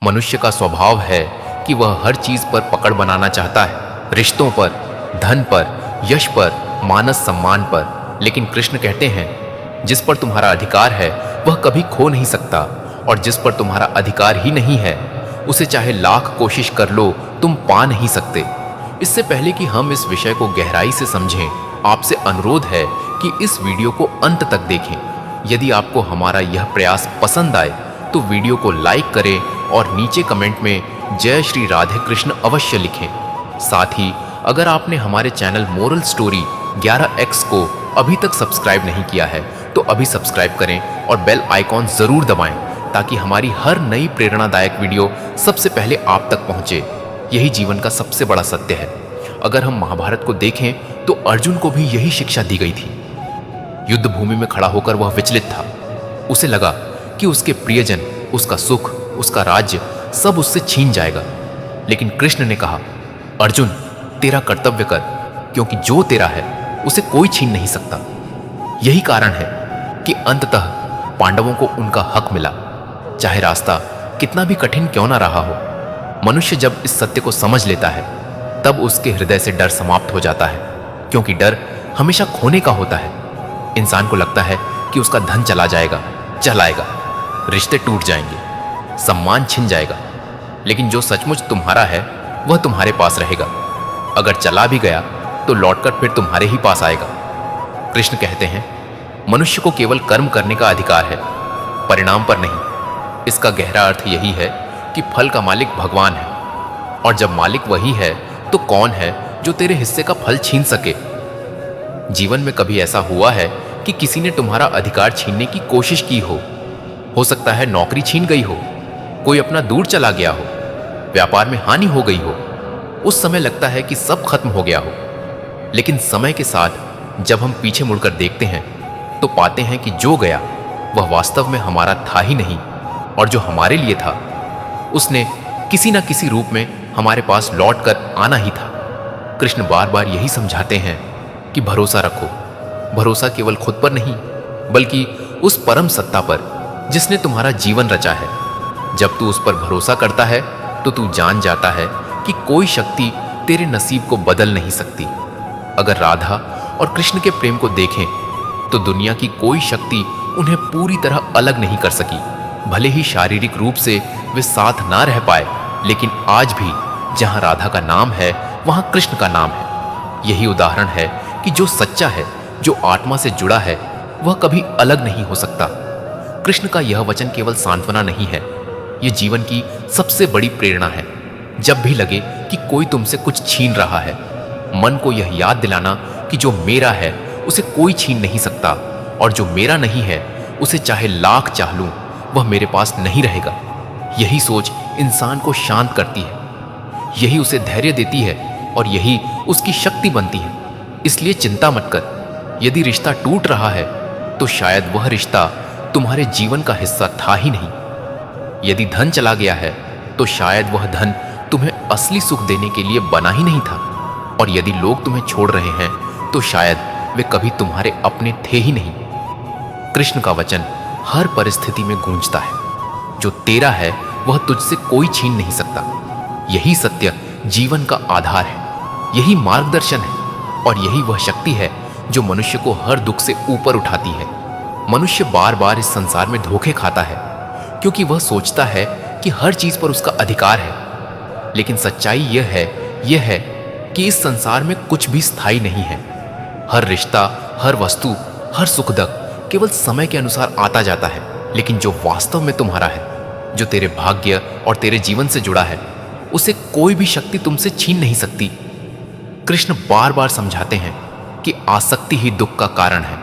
मनुष्य का स्वभाव है कि वह हर चीज पर पकड़ बनाना चाहता है, रिश्तों पर, धन पर, यश पर, मान सम्मान पर। लेकिन कृष्ण कहते हैं जिस पर तुम्हारा अधिकार है वह कभी खो नहीं सकता, और जिस पर तुम्हारा अधिकार ही नहीं है उसे चाहे लाख कोशिश कर लो तुम पा नहीं सकते। इससे पहले कि हम इस विषय को गहराई से समझें, आपसे अनुरोध है कि इस वीडियो को अंत तक देखें। यदि आपको हमारा यह प्रयास पसंद आए तो वीडियो को लाइक करें और नीचे कमेंट में जय श्री राधे कृष्ण अवश्य लिखें। साथ ही अगर आपने हमारे चैनल मोरल स्टोरी 11X को अभी तक सब्सक्राइब नहीं किया है तो अभी सब्सक्राइब करें और बेल आइकॉन जरूर दबाएं ताकि हमारी हर नई प्रेरणादायक वीडियो सबसे पहले आप तक पहुंचे। यही जीवन का सबसे बड़ा सत्य है। अगर हम महाभारत को देखें तो अर्जुन को भी यही शिक्षा दी गई थी। युद्ध भूमि में खड़ा होकर वह विचलित था। उसे लगा कि उसके प्रियजन, उसका सुख, उसका राज्य सब उससे छीन जाएगा। लेकिन कृष्ण ने कहा, अर्जुन तेरा कर्तव्य कर, क्योंकि जो तेरा है उसे कोई छीन नहीं सकता। यही कारण है कि अंततः पांडवों को उनका हक मिला, चाहे रास्ता कितना भी कठिन क्यों ना रहा हो। मनुष्य जब इस सत्य को समझ लेता है तब उसके हृदय से डर समाप्त हो जाता है, क्योंकि डर हमेशा खोने का होता है। इंसान को लगता है कि उसका धन चला जाएगा, चलाएगा, रिश्ते टूट जाएंगे, सम्मान छिन जाएगा। लेकिन जो सचमुच तुम्हारा है वह तुम्हारे पास रहेगा। अगर चला भी गया तो लौटकर फिर तुम्हारे ही पास आएगा। कृष्ण कहते हैं मनुष्य को केवल कर्म करने का अधिकार है, परिणाम पर नहीं। इसका गहरा अर्थ यही है कि फल का मालिक भगवान है, और जब मालिक वही है तो कौन है जो तेरे हिस्से का फल छीन सके। जीवन में कभी ऐसा हुआ है कि किसी ने तुम्हारा अधिकार छीनने की कोशिश की हो सकता है नौकरी छीन गई हो, कोई अपना दूर चला गया हो, व्यापार में हानि हो गई हो। उस समय लगता है कि सब खत्म हो गया हो। लेकिन समय के साथ जब हम पीछे मुड़कर देखते हैं तो पाते हैं कि जो गया वह वास्तव में हमारा था ही नहीं, और जो हमारे लिए था उसने किसी न किसी रूप में हमारे पास लौट कर आना ही था। कृष्ण बार बार यही समझाते हैं कि भरोसा रखो। भरोसा केवल खुद पर नहीं बल्कि उस परम सत्ता पर जिसने तुम्हारा जीवन रचा है। जब तू उस पर भरोसा करता है तो तू जान जाता है कि कोई शक्ति तेरे नसीब को बदल नहीं सकती। अगर राधा और कृष्ण के प्रेम को देखें तो दुनिया की कोई शक्ति उन्हें पूरी तरह अलग नहीं कर सकी। भले ही शारीरिक रूप से वे साथ ना रह पाए, लेकिन आज भी जहां राधा का नाम है वहां कृष्ण का नाम है। यही उदाहरण है कि जो सच्चा है, जो आत्मा से जुड़ा है, वह कभी अलग नहीं हो सकता। कृष्ण का यह वचन केवल सांत्वना नहीं है, यह जीवन की सबसे बड़ी प्रेरणा है। जब भी लगे कि कोई तुमसे कुछ छीन रहा है, मन को यह याद दिलाना कि जो मेरा है उसे कोई छीन नहीं सकता, और जो मेरा नहीं है उसे चाहे लाख चाह लूं वह मेरे पास नहीं रहेगा। यही सोच इंसान को शांत करती है, यही उसे धैर्य देती है, और यही उसकी शक्ति बनती है। इसलिए चिंता मत कर। यदि रिश्ता टूट रहा है तो शायद वह रिश्ता तुम्हारे जीवन का हिस्सा था ही नहीं। यदि धन चला गया है तो शायद वह धन तुम्हें असली सुख देने के लिए बना ही नहीं था। और यदि लोग तुम्हें छोड़ रहे हैं तो शायद वे कभी तुम्हारे अपने थे ही नहीं। कृष्ण का वचन हर परिस्थिति में गूंजता है, जो तेरा है वह तुझसे कोई छीन नहीं सकता। यही सत्य जीवन का आधार है, यही मार्गदर्शन है, और यही वह शक्ति है जो मनुष्य को हर दुख से ऊपर उठाती है। मनुष्य बार बार इस संसार में धोखे खाता है क्योंकि वह सोचता है कि हर चीज पर उसका अधिकार है। लेकिन सच्चाई यह है कि इस संसार में कुछ भी स्थायी नहीं है। हर रिश्ता, हर वस्तु, हर सुख दुख केवल समय के अनुसार आता जाता है। लेकिन जो वास्तव में तुम्हारा है, जो तेरे भाग्य और तेरे जीवन से जुड़ा है, उसे कोई भी शक्ति तुमसे छीन नहीं सकती। कृष्ण बार बार समझाते हैं कि आसक्ति ही दुख का कारण है।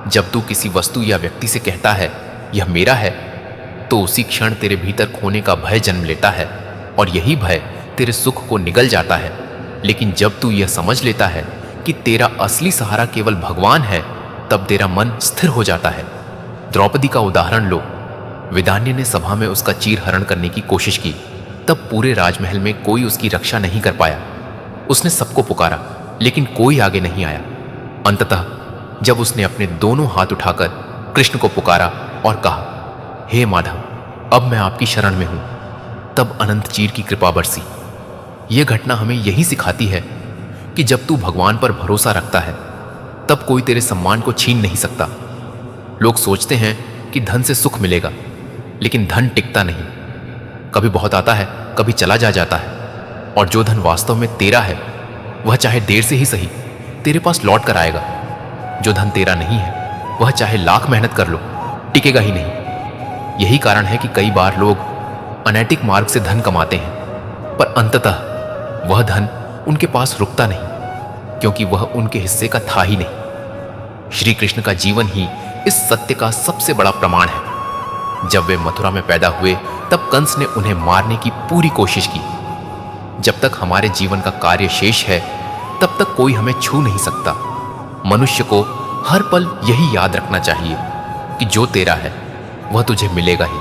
जब तू किसी वस्तु या व्यक्ति से कहता है यह मेरा है, तो उसी क्षण तेरे भीतर खोने का भय जन्म लेता है, और यही भय तेरे सुख को निगल जाता है। लेकिन जब तू यह समझ लेता है कि तेरा असली सहारा केवल भगवान है, तब तेरा मन स्थिर हो जाता है। द्रौपदी का उदाहरण लो। विदान्य ने सभा में उसका चीरहरण करने की कोशिश की, तब पूरे राजमहल में कोई उसकी रक्षा नहीं कर पाया। उसने सबको पुकारा, लेकिन कोई आगे नहीं आया। अंततः जब उसने अपने दोनों हाथ उठाकर कृष्ण को पुकारा और कहा, हे माधव, अब मैं आपकी शरण में हूं, तब अनंत चीर की कृपा बरसी। यह घटना हमें यही सिखाती है कि जब तू भगवान पर भरोसा रखता है तब कोई तेरे सम्मान को छीन नहीं सकता। लोग सोचते हैं कि धन से सुख मिलेगा, लेकिन धन टिकता नहीं। कभी बहुत आता है, कभी चला जाता है। और जो धन वास्तव में तेरा है वह चाहे देर से ही सही तेरे पास लौट कर आएगा। जो धन तेरा नहीं है वह चाहे लाख मेहनत कर लो टिकेगा ही नहीं। यही कारण है कि कई बार लोग अनैतिक मार्ग से धन कमाते हैं, पर अंततः वह धन उनके पास रुकता नहीं, क्योंकि वह उनके हिस्से का था ही नहीं। श्री कृष्ण का जीवन ही इस सत्य का सबसे बड़ा प्रमाण है। जब वे मथुरा में पैदा हुए तब कंस ने उन्हें मारने की पूरी कोशिश की। जब तक हमारे जीवन का कार्य शेष है तब तक कोई हमें छू नहीं सकता। मनुष्य को हर पल यही याद रखना चाहिए कि जो तेरा है वह तुझे मिलेगा ही।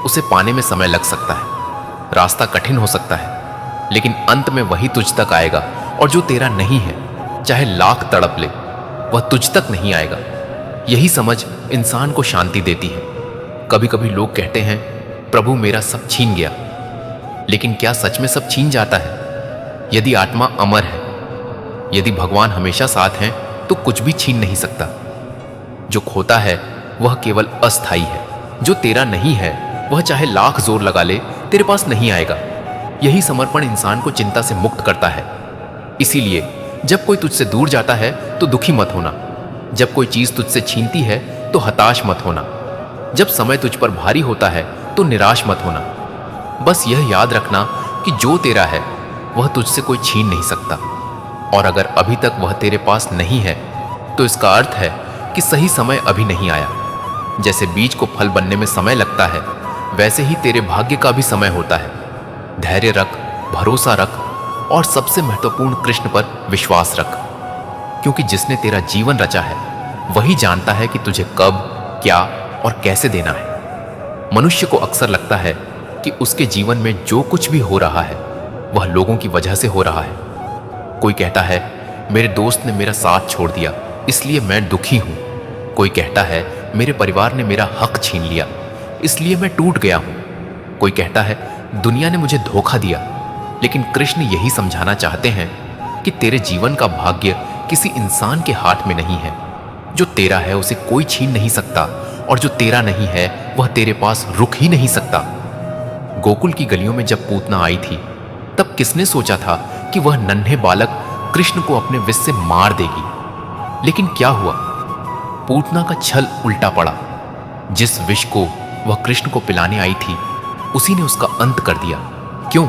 उसे पाने में समय लग सकता है, रास्ता कठिन हो सकता है, लेकिन अंत में वही तुझ तक आएगा। और जो तेरा नहीं है चाहे लाख तड़प ले वह तुझ तक नहीं आएगा। यही समझ इंसान को शांति देती है। कभी कभी लोग कहते हैं प्रभु मेरा सब छीन गया, लेकिन क्या सच में सब छीन जाता है? यदि आत्मा अमर है, यदि भगवान हमेशा साथ हैं, तो कुछ भी छीन नहीं सकता। जो खोता है वह केवल अस्थाई है। जो तेरा नहीं है वह चाहे लाख जोर लगा ले तेरे पास नहीं आएगा। यही समर्पण इंसान को चिंता से मुक्त करता है। इसीलिए जब कोई तुझसे दूर जाता है तो दुखी मत होना। जब कोई चीज तुझसे छीनती है तो हताश मत होना। जब समय तुझ पर भारी होता है तो निराश मत होना। बस यह याद रखना कि जो तेरा है वह तुझसे कोई छीन नहीं सकता। और अगर अभी तक वह तेरे पास नहीं है तो इसका अर्थ है कि सही समय अभी नहीं आया। जैसे बीज को फल बनने में समय लगता है, वैसे ही तेरे भाग्य का भी समय होता है। धैर्य रख, भरोसा रख और सबसे महत्वपूर्ण कृष्ण पर विश्वास रख, क्योंकि जिसने तेरा जीवन रचा है वही जानता है कि तुझे कब, क्या और कैसे देना है। मनुष्य को अक्सर लगता है कि उसके जीवन में जो कुछ भी हो रहा है वह लोगों की वजह से हो रहा है। कोई कहता है मेरे दोस्त ने मेरा साथ छोड़ दिया इसलिए मैं दुखी हूं। कोई कहता है मेरे परिवार ने मेरा हक छीन लिया इसलिए मैं टूट गया हूं। कोई कहता है दुनिया ने मुझे धोखा दिया। लेकिन कृष्ण यही समझाना चाहते हैं कि तेरे जीवन का भाग्य किसी इंसान के हाथ में नहीं है। जो तेरा है उसे कोई छीन नहीं सकता, और जो तेरा नहीं है वह तेरे पास रुक ही नहीं सकता। गोकुल की गलियों में जब पूतना आई थी तब किसने सोचा था कि वह नन्हे बालक कृष्ण को अपने विष से मार देगी? लेकिन क्या हुआ? पूतना का छल उल्टा पड़ा। जिस विष को वह कृष्ण को पिलाने आई थी उसी ने उसका अंत कर दिया। क्यों?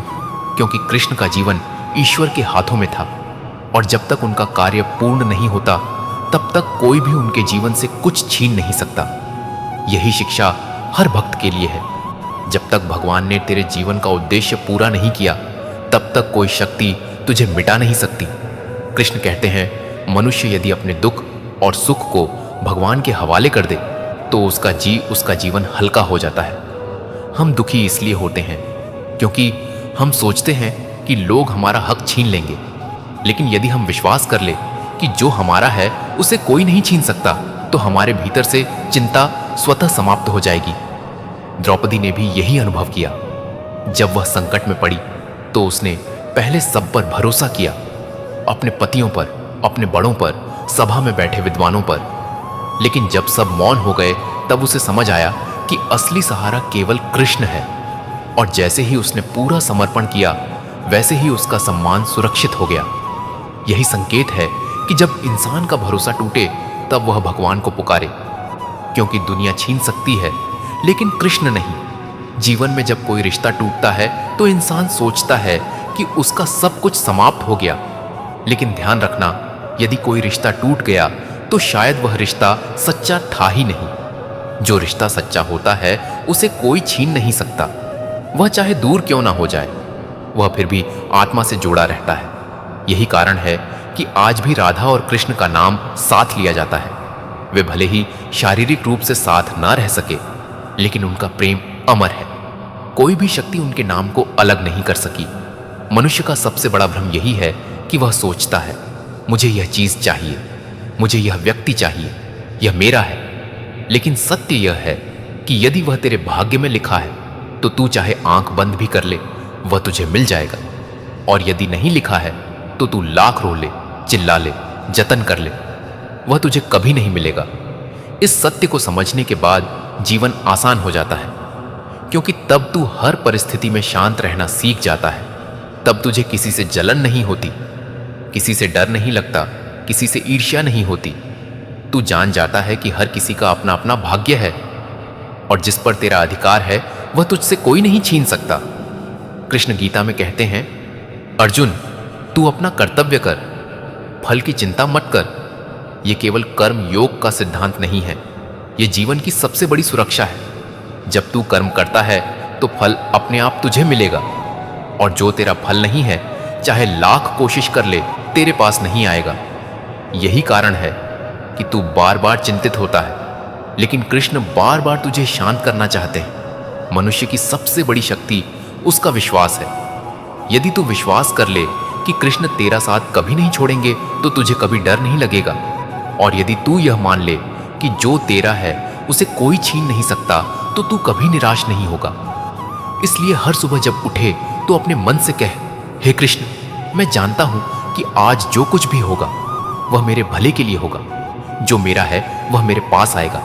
क्योंकि कृष्ण का जीवन ईश्वर के हाथों में था, और जब तक उनका कार्य पूर्ण नहीं होता तब तक कोई भी उनके जीवन से कुछ छीन नहीं सकता। यही शिक्षा हर भक्त के लिए है। जब तक भगवान ने तेरे जीवन का उद्देश्य पूरा नहीं किया तब तक कोई शक्ति तुझे मिटा नहीं सकती। कृष्ण कहते हैं मनुष्य यदि अपने दुख और सुख को भगवान के हवाले कर दे तो उसका जीवन हल्का हो जाता है। हम दुखी इसलिए होते हैं क्योंकि हम सोचते हैं कि लोग हमारा हक छीन लेंगे, लेकिन यदि हम विश्वास कर ले कि जो हमारा है उसे कोई नहीं छीन सकता तो हमारे भीतर से चिंता स्वतः समाप्त हो जाएगी। द्रौपदी ने भी यही अनुभव किया। जब वह संकट में पड़ी तो उसने पहले सब पर भरोसा किया, अपने पतियों पर, अपने बड़ों पर, सभा में बैठे विद्वानों पर। लेकिन जब सब मौन हो गए तब उसे समझ आया कि असली सहारा केवल कृष्ण है। और जैसे ही उसने पूरा समर्पण किया वैसे ही उसका सम्मान सुरक्षित हो गया। यही संकेत है कि जब इंसान का भरोसा टूटे तब वह भगवान को पुकारे, क्योंकि दुनिया छीन सकती है लेकिन कृष्ण नहीं। जीवन में जब कोई रिश्ता टूटता है तो इंसान सोचता है कि उसका सब कुछ समाप्त हो गया, लेकिन ध्यान रखना, यदि कोई रिश्ता टूट गया तो शायद वह रिश्ता सच्चा था ही नहीं। जो रिश्ता सच्चा होता है उसे कोई छीन नहीं सकता। वह चाहे दूर क्यों ना हो जाए, वह फिर भी आत्मा से जुड़ा रहता है। यही कारण है कि आज भी राधा और कृष्ण का नाम साथ लिया जाता है। वे भले ही शारीरिक रूप से साथ ना रह सके, लेकिन उनका प्रेम अमर है। कोई भी शक्ति उनके नाम को अलग नहीं कर सकी। मनुष्य का सबसे बड़ा भ्रम यही है कि वह सोचता है मुझे यह चीज चाहिए, मुझे यह व्यक्ति चाहिए, यह मेरा है। लेकिन सत्य यह है कि यदि वह तेरे भाग्य में लिखा है तो तू चाहे आंख बंद भी कर ले, वह तुझे मिल जाएगा। और यदि नहीं लिखा है तो तू लाख रो ले, चिल्ला ले, जतन कर ले, वह तुझे कभी नहीं मिलेगा। इस सत्य को समझने के बाद जीवन आसान हो जाता है, क्योंकि तब तू हर परिस्थिति में शांत रहना सीख जाता है। तब तुझे किसी से जलन नहीं होती, किसी से डर नहीं लगता, किसी से ईर्ष्या नहीं होती। तू जान जाता है कि हर किसी का अपना अपना भाग्य है, और जिस पर तेरा अधिकार है वह तुझसे कोई नहीं छीन सकता। कृष्ण गीता में कहते हैं, अर्जुन, तू अपना कर्तव्य कर, फल की चिंता मत कर। यह केवल कर्म योग का सिद्धांत नहीं है, यह जीवन की सबसे बड़ी सुरक्षा है। जब तू कर्म करता है तो फल अपने आप तुझे मिलेगा, और जो तेरा फल नहीं है, चाहे लाख कोशिश कर ले, तेरे पास नहीं आएगा। यही कारण है कि तू बार बार चिंतित होता है, लेकिन कृष्ण बार बार तुझे शांत करना चाहते हैं। मनुष्य की सबसे बड़ी शक्ति उसका विश्वास है। यदि तू विश्वास कर ले कि कृष्ण तेरा साथ कभी नहीं छोड़ेंगे, तो तुझे कभी डर नहीं लगेगा। और यदि तू यह मान ले कि जो तेरा है उसे कोई छीन नहीं सकता, तो तू कभी निराश नहीं होगा। इसलिए हर सुबह जब उठे तो अपने मन से कह, हे कृष्ण, मैं जानता हूं कि आज जो कुछ भी होगा वह मेरे भले के लिए होगा। जो मेरा है वह मेरे पास आएगा,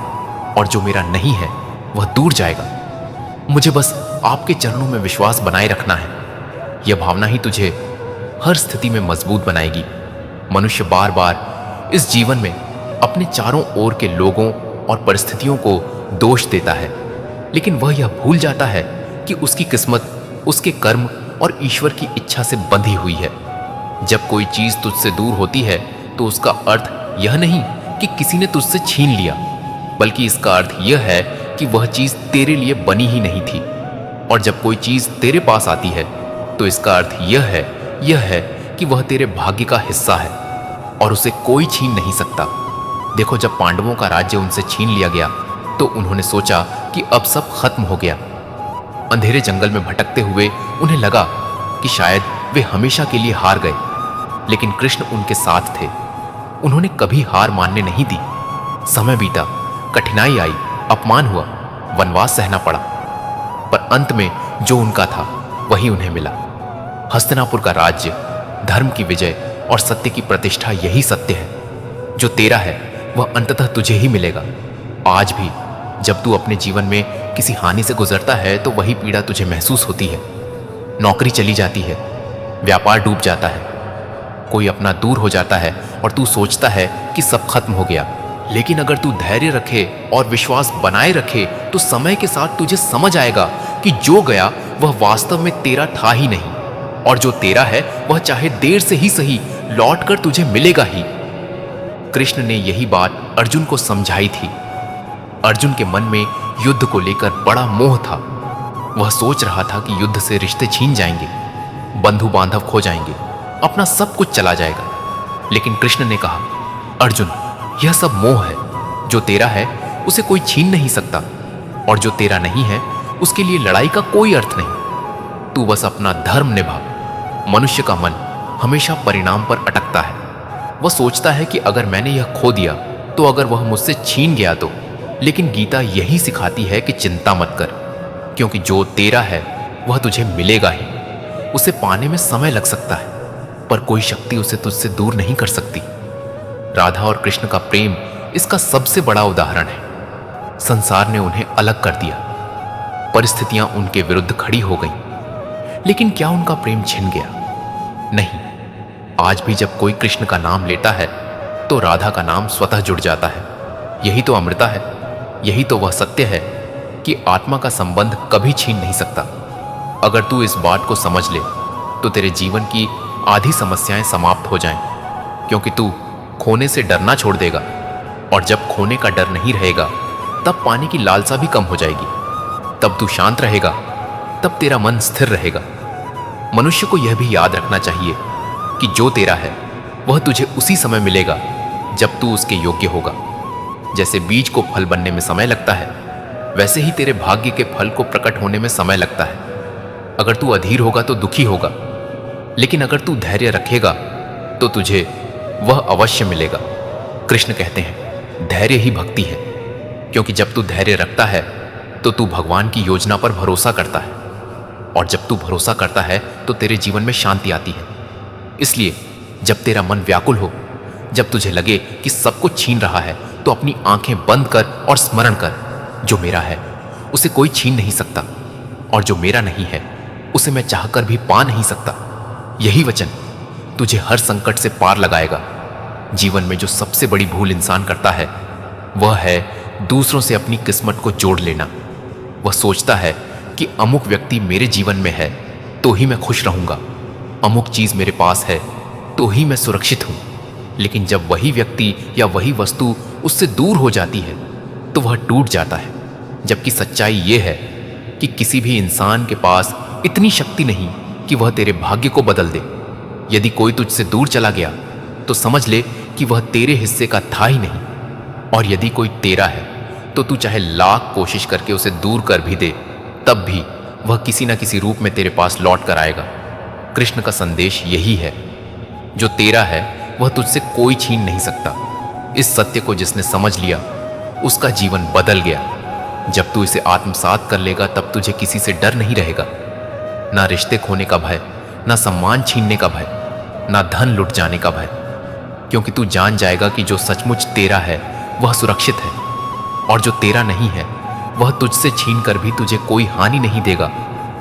और जो मेरा नहीं है वह दूर जाएगा। मुझे बस आपके चरणों में विश्वास बनाए रखना है। यह भावना ही तुझे हर स्थिति में मजबूत बनाएगी। मनुष्य बार बार इस जीवन में अपने चारों ओर के लोगों और परिस्थितियों को दोष देता है, लेकिन वह यह भूल जाता है कि उसकी किस्मत उसके कर्म और ईश्वर की इच्छा से बंधी हुई है। जब कोई चीज तुझसे दूर होती है तो उसका अर्थ यह नहीं कि किसी ने तुझसे छीन लिया, बल्कि इसका अर्थ यह है कि वह चीज तेरे लिए बनी ही नहीं थी। और जब कोई चीज तेरे पास आती है तो इसका अर्थ यह है कि वह तेरे भाग्य का हिस्सा है, और उसे कोई छीन नहीं सकता। देखो, जब पांडवों का राज्य उनसे छीन लिया गया तो उन्होंने सोचा कि अब सब खत्म हो गया। अंधेरे जंगल में भटकते हुए उन्हें लगा कि शायद वे हमेशा के लिए हार गए, लेकिन कृष्ण उनके साथ थे। उन्होंने कभी हार मानने नहीं दी। समय बीता, कठिनाई आई, अपमान हुआ, वनवास सहना पड़ा, पर अंत में जो उनका था वही उन्हें मिला। हस्तिनापुर का राज्य, धर्म की विजय और सत्य की प्रतिष्ठा, यही सत्य है। जो तेरा है वह अंततः तुझे ही मिलेगा। आज भी जब तू अपने जीवन में किसी हानि से गुजरता है तो वही पीड़ा तुझे महसूस होती है। नौकरी चली जाती है, व्यापार डूब जाता है, कोई अपना दूर हो जाता है और तू सोचता है कि सब खत्म हो गया। लेकिन अगर तू धैर्य रखे और विश्वास बनाए रखे तो समय के साथ तुझे समझ आएगा कि जो गया वह वास्तव में तेरा था ही नहीं, और जो तेरा है वह चाहे देर से ही सही लौटकर तुझे मिलेगा ही। कृष्ण ने यही बात अर्जुन को समझाई थी। अर्जुन के मन में युद्ध को लेकर बड़ा मोह था। वह सोच रहा था कि युद्ध से रिश्ते छीन जाएंगे, बंधु बांधव खो जाएंगे, अपना सब कुछ चला जाएगा। लेकिन कृष्ण ने कहा, अर्जुन, यह सब मोह है। जो तेरा है उसे कोई छीन नहीं सकता, और जो तेरा नहीं है उसके लिए लड़ाई का कोई अर्थ नहीं। तू बस अपना धर्म निभा। मनुष्य का मन हमेशा परिणाम पर अटकता है। वह सोचता है कि अगर मैंने यह खो दिया तो अगर वह मुझसे छीन गया तो। लेकिन गीता यही सिखाती है कि चिंता मत कर, क्योंकि जो तेरा है वह तुझे मिलेगा ही। उसे पाने में समय लग सकता है, पर कोई शक्ति उसे तुझसे दूर नहीं कर सकती। राधा और कृष्ण का प्रेम इसका सबसे बड़ा उदाहरण है। संसार ने उन्हें अलग कर दिया, परिस्थितियां उनके विरुद्ध खड़ी हो गईं, लेकिन क्या उनका प्रेम छिन गया? नहीं। आज भी जब कोई कृष्ण का नाम लेता है तो राधा का नाम स्वतः जुड़ जाता है। यही तो अमृता है, यही तो वह सत्य है कि आत्मा का संबंध कभी छीन नहीं सकता। अगर तू इस बात को समझ ले तो तेरे जीवन की आधी समस्याएं समाप्त हो जाएं, क्योंकि तू खोने से डरना छोड़ देगा, और जब खोने का डर नहीं रहेगा तब पाने की लालसा भी कम हो जाएगी। तब तू शांत रहेगा, तब तेरा मन स्थिर रहेगा। मनुष्य को यह भी याद रखना चाहिए कि जो तेरा है वह तुझे उसी समय मिलेगा जब तू उसके योग्य होगा। जैसे बीज को फल बनने में समय लगता है, वैसे ही तेरे भाग्य के फल को प्रकट होने में समय लगता है। अगर तू अधीर होगा तो दुखी होगा, लेकिन अगर तू धैर्य रखेगा तो तुझे वह अवश्य मिलेगा। कृष्ण कहते हैं, धैर्य ही भक्ति है, क्योंकि जब तू धैर्य रखता है तो तू भगवान की योजना पर भरोसा करता है, और जब तू भरोसा करता है तो तेरे जीवन में शांति आती है। इसलिए जब तेरा मन व्याकुल हो, जब तुझे लगे कि सब कुछ छीन रहा है, तो अपनी आंखें बंद कर और स्मरण कर, जो मेरा है उसे कोई छीन नहीं सकता, और जो मेरा नहीं है उसे मैं चाहकर भी पा नहीं सकता। यही वचन तुझे हर संकट से पार लगाएगा। जीवन में जो सबसे बड़ी भूल इंसान करता है वह है दूसरों से अपनी किस्मत को जोड़ लेना। वह सोचता है कि अमुक व्यक्ति मेरे जीवन में है तो ही मैं खुश रहूंगा, अमुक चीज मेरे पास है तो ही मैं सुरक्षित हूं। लेकिन जब वही व्यक्ति या वही वस्तु उससे दूर हो जाती है तो वह टूट जाता है। जबकि सच्चाई यह है कि किसी भी इंसान के पास इतनी शक्ति नहीं कि वह तेरे भाग्य को बदल दे। यदि कोई तुझसे दूर चला गया तो समझ ले कि वह तेरे हिस्से का था ही नहीं, और यदि कोई तेरा है तो तू चाहे लाख कोशिश करके उसे दूर कर भी दे, तब भी वह किसी न किसी रूप में तेरे पास लौट कर आएगा। कृष्ण का संदेश यही है, जो तेरा है वह तुझसे कोई छीन नहीं सकता। इस सत्य को जिसने समझ लिया उसका जीवन बदल गया। जब तू इसे आत्मसात कर लेगा तब तुझे किसी से डर नहीं रहेगा, ना रिश्ते खोने का भय, ना सम्मान छीनने का भय, ना धन लुट जाने का भय, क्योंकि तू जान जाएगा कि जो सचमुच तेरा है वह सुरक्षित है, और जो तेरा नहीं है वह तुझसे छीन कर भी तुझे कोई हानि नहीं देगा।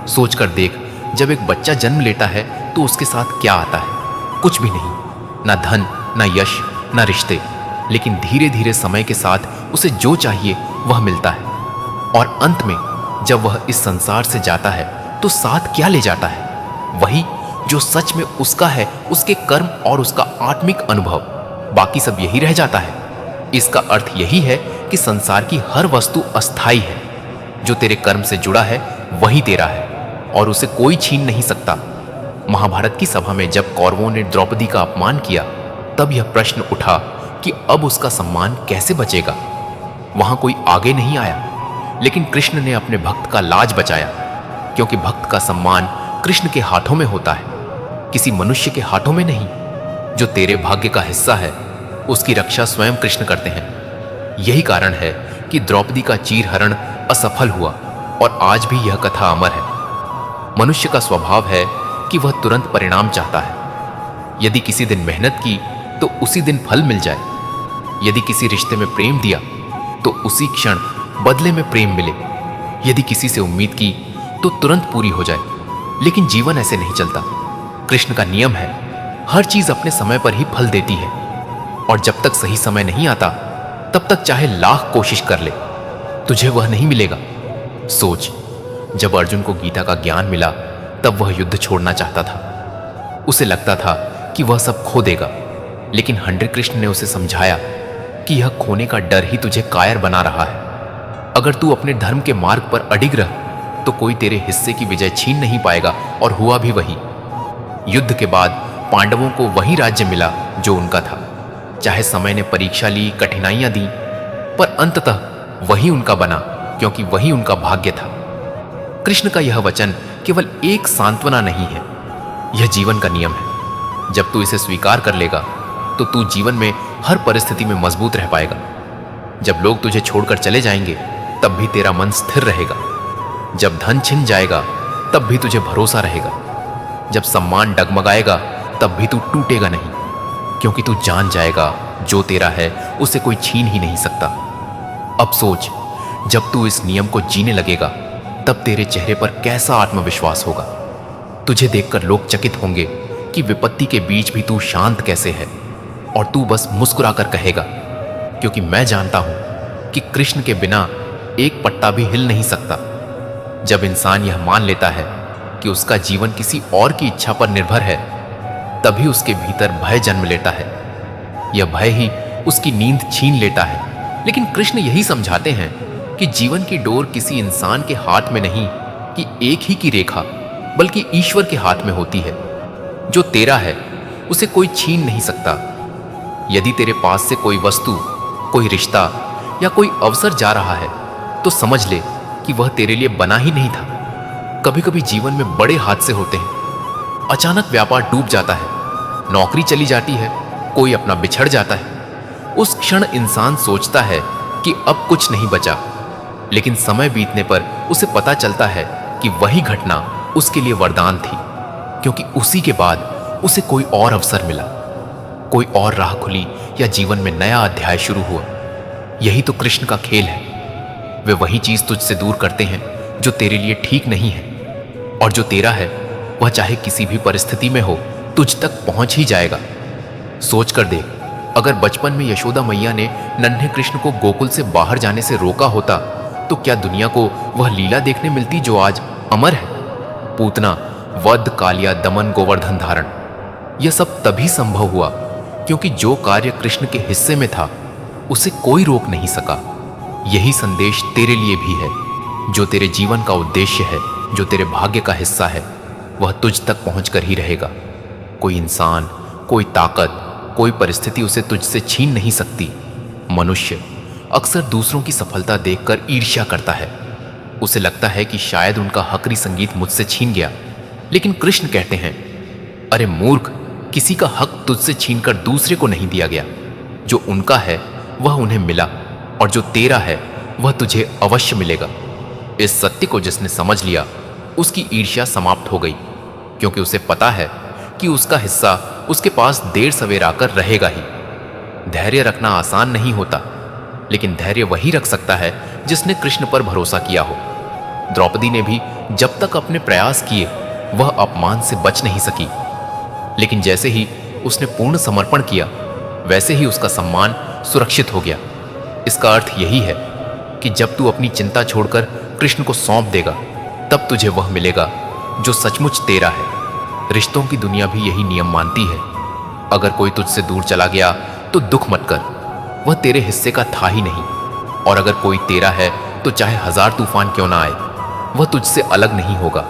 सोच कर देख, जब एक बच्चा जन्म लेता है तो उसके साथ क्या आता है? कुछ भी नहीं, ना धन, ना यश, ना रिश्ते, लेकिन धीरे धीरे समय के साथ उसे जो चाहिए वह मिलता है। और अंत में जब वह इस संसार से जाता है तो साथ क्या ले जाता है? वही जो सच में उसका है, उसके कर्म और उसका आत्मिक अनुभव। बाकी सब यही रह जाता है। इसका अर्थ यही है कि संसार की हर वस्तु अस्थाई है। जो तेरे कर्म से जुड़ा है वही तेरा है, और उसे कोई छीन नहीं सकता। महाभारत की सभा में जब कौरवों ने द्रौपदी का अपमान किया, तब यह प्रश्न उठा कि अब उसका सम्मान कैसे बचेगा। वहां कोई आगे नहीं आया, लेकिन कृष्ण ने अपने भक्त का लाज बचाया, क्योंकि भक्त का सम्मान कृष्ण के हाथों में होता है, किसी मनुष्य के हाथों में नहीं। जो तेरे भाग्य का हिस्सा है उसकी रक्षा स्वयं कृष्ण करते हैं। यही कारण है कि द्रौपदी का चीरहरण असफल हुआ, और आज भी यह कथा अमर है। मनुष्य का स्वभाव है कि वह तुरंत परिणाम चाहता है। यदि किसी दिन मेहनत की तो उसी दिन फल मिल जाए। यदि किसी रिश्ते में प्रेम दिया तो उसी क्षण बदले में प्रेम मिले। यदि किसी से उम्मीद की तो तुरंत पूरी हो जाए। लेकिन जीवन ऐसे नहीं चलता। कृष्ण का नियम है, हर चीज अपने समय पर ही फल देती है, और जब तक सही समय नहीं आता तब तक चाहे लाख कोशिश कर ले, तुझे वह नहीं मिलेगा। सोच, जब अर्जुन को गीता का ज्ञान मिला तब वह युद्ध छोड़ना चाहता था। उसे लगता था कि वह सब खो देगा, लेकिन हरि कृष्ण ने उसे समझाया कि यह खोने का डर ही तुझे कायर बना रहा है। अगर तू अपने धर्म के मार्ग पर अडिग रह तो कोई तेरे हिस्से की विजय छीन नहीं पाएगा, और हुआ भी वही। युद्ध के बाद पांडवों को वही राज्य मिला जो उनका था। चाहे समय ने परीक्षा ली, कठिनाइयां दी, पर अंततः वही उनका बना, क्योंकि वही उनका भाग्य था। कृष्ण का यह वचन केवल एक सांत्वना नहीं है, यह जीवन का नियम है। जब तू इसे स्वीकार कर लेगा तो तू जीवन में हर परिस्थिति में मजबूत रह पाएगा। जब लोग तुझे छोड़कर चले जाएंगे तब भी तेरा मन स्थिर रहेगा। जब धन छिन जाएगा तब भी तुझे भरोसा रहेगा। जब सम्मान डगमगाएगा तब भी तू टूटेगा नहीं, क्योंकि तू जान जाएगा जो तेरा है उसे कोई छीन ही नहीं सकता। अब सोच, जब तू इस नियम को जीने लगेगा तब तेरे चेहरे पर कैसा आत्मविश्वास होगा। तुझे देखकर लोग चकित होंगे कि विपत्ति के बीच भी तू शांत कैसे है, और तू बस मुस्कुराकर कहेगा, क्योंकि मैं जानता हूं कि कृष्ण के बिना एक पट्टा भी हिल नहीं सकता। जब इंसान यह मान लेता है कि उसका जीवन किसी और की इच्छा पर निर्भर है, तभी उसके भीतर भय जन्म लेता है। यह भय ही उसकी नींद छीन लेता है। लेकिन कृष्ण यही समझाते हैं कि जीवन की डोर किसी इंसान के हाथ में नहीं कि एक ही की रेखा, बल्कि ईश्वर के हाथ में होती है। जो तेरा है उसे कोई छीन नहीं सकता। यदि तेरे पास से कोई वस्तु, कोई रिश्ता या कोई अवसर जा रहा है तो समझ ले कि वह तेरे लिए बना ही नहीं था। कभी कभी जीवन में बड़े हादसे होते हैं। अचानक व्यापार डूब जाता है, नौकरी चली जाती है, कोई अपना बिछड़ जाता है। उस क्षण इंसान सोचता है कि अब कुछ नहीं बचा, लेकिन समय बीतने पर उसे पता चलता है कि वही घटना उसके लिए वरदान थी, क्योंकि उसी के बाद उसे कोई और अवसर मिला, कोई और राह खुली या जीवन में नया अध्याय शुरू हुआ। यही तो कृष्ण का खेल है। वे वही चीज तुझसे दूर करते हैं जो तेरे लिए ठीक नहीं है, और जो तेरा है वह चाहे किसी भी परिस्थिति में हो तुझ तक पहुंच ही जाएगा। सोच कर देख, अगर बचपन में यशोदा मैया ने नन्हे कृष्ण को गोकुल से बाहर जाने से रोका होता तो क्या दुनिया को वह लीला देखने मिलती जो आज अमर है? पूतना, वध, कालिया, दमन, गोवर्धन धारण, यह सब तभी संभव हुआ क्योंकि जो कार्य कृष्ण के हिस्से में था उसे कोई रोक नहीं सका। यही संदेश तेरे लिए भी है। जो तेरे जीवन का उद्देश्य है, जो तेरे भाग्य का हिस्सा है, वह तुझ तक पहुंच कर ही रहेगा। कोई इंसान, कोई ताकत, कोई परिस्थिति उसे तुझसे छीन नहीं सकती। मनुष्य अक्सर दूसरों की सफलता देखकर ईर्ष्या करता है। उसे लगता है कि शायद उनका हकरी संगीत मुझसे छीन गया, लेकिन कृष्ण कहते हैं, अरे मूर्ख, किसी का हक तुझसे छीनकर दूसरे को नहीं दिया गया। जो उनका है वह उन्हें मिला, और जो तेरा है वह तुझे अवश्य मिलेगा। इस सत्य को जिसने समझ लिया उसकी ईर्ष्या समाप्त हो गई, क्योंकि उसे पता है कि उसका हिस्सा उसके पास देर सवेर आकर रहेगा ही। धैर्य रखना आसान नहीं होता, लेकिन धैर्य वही रख सकता है जिसने कृष्ण पर भरोसा किया हो। द्रौपदी ने भी जब तक अपने प्रयास किए वह अपमान से बच नहीं सकी, लेकिन जैसे ही उसने पूर्ण समर्पण किया वैसे ही उसका सम्मान सुरक्षित हो गया। इसका अर्थ यही है कि जब तू अपनी चिंता छोड़कर कृष्ण को सौंप देगा तब तुझे वह मिलेगा जो सचमुच तेरा है। रिश्तों की दुनिया भी यही नियम मानती है। अगर कोई तुझसे दूर चला गया तो दुख मत कर, वह तेरे हिस्से का था ही नहीं। और अगर कोई तेरा है तो चाहे 1000 तूफान क्यों ना आए, वह तुझसे अलग नहीं होगा।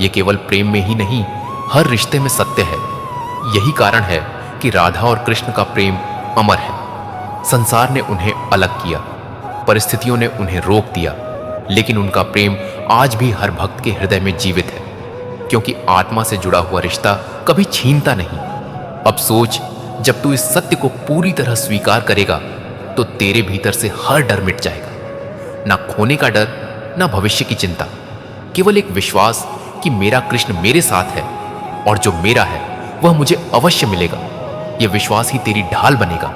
यह केवल प्रेम में ही नहीं, हर रिश्ते में सत्य है। यही कारण है कि राधा और कृष्ण का प्रेम अमर है। संसार ने उन्हें अलग किया, परिस्थितियों ने उन्हें रोक दिया, लेकिन उनका प्रेम आज भी हर भक्त के हृदय में जीवित है, क्योंकि आत्मा से जुड़ा हुआ रिश्ता कभी छीनता नहीं। अब सोच, जब तू इस सत्य को पूरी तरह स्वीकार करेगा तो तेरे भीतर से हर डर मिट जाएगा। ना खोने का डर, ना भविष्य की चिंता, केवल एक विश्वास कि मेरा कृष्ण मेरे साथ है और जो मेरा है वह मुझे अवश्य मिलेगा। यह विश्वास ही तेरी ढाल बनेगा,